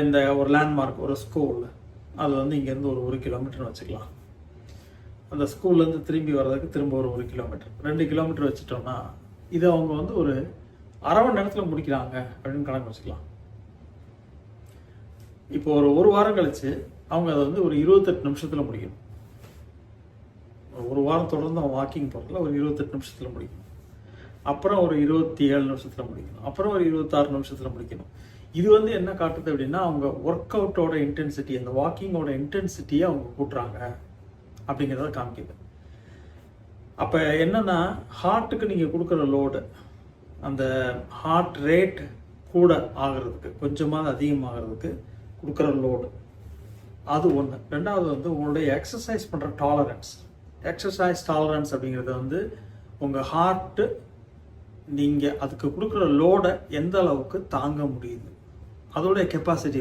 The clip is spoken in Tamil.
இந்த ஒரு லேண்ட்மார்க், ஒரு ஸ்கூல், அது வந்து இங்கேருந்து ஒரு 1 கிலோமீட்டர்னு வச்சுக்கலாம். அந்த ஸ்கூல்லேருந்து திரும்பி வர்றதுக்கு திரும்ப ஒரு 1 கிலோமீட்டர், 2 கிலோமீட்டர் வச்சுட்டோம்னா இதை அவங்க வந்து ஒரு அரை மணி நேரத்தில் முடிக்கிறாங்க அப்படின்னு கணக்கு வச்சுக்கலாம். இப்போ ஒரு வாரம் கழிச்சு அவங்க அதை வந்து ஒரு 28 நிமிஷத்தில் முடிக்கணும். ஒரு வாரம் தொடர்ந்து அவன் வாக்கிங் போகிறதுல ஒரு 28 நிமிஷத்தில் முடிக்கணும். அப்புறம் ஒரு 27 நிமிஷத்தில் முடிக்கணும். அப்புறம் ஒரு 26 நிமிஷத்தில் முடிக்கணும். இது வந்து என்ன காட்டுது அப்படின்னா, அவங்க ஒர்க் அவுட்டோட இன்டென்சிட்டி, அந்த வாக்கிங்கோட இன்டென்சிட்டியை அவங்க கூட்டுறாங்க அப்படிங்கிறத காமிக்குது. அப்போ என்னன்னா, ஹார்ட்டுக்கு நீங்கள் கொடுக்குற லோடு, அந்த ஹார்ட் ரேட் கூட ஆகிறதுக்கு, கொஞ்சமாக அதிகமாகிறதுக்கு கொடுக்குற லோடு, அது ஒன்று. ரெண்டாவது வந்து உங்களுடைய எக்ஸசைஸ் பண்ணுற டாலரன்ஸ். எக்ஸசைஸ் டாலரன்ஸ் அப்படிங்கிறது வந்து உங்கள் ஹார்ட்டு நீங்கள் அதுக்கு கொடுக்குற லோடை எந்த அளவுக்கு தாங்க முடியுது, அதோடைய கெப்பாசிட்டி.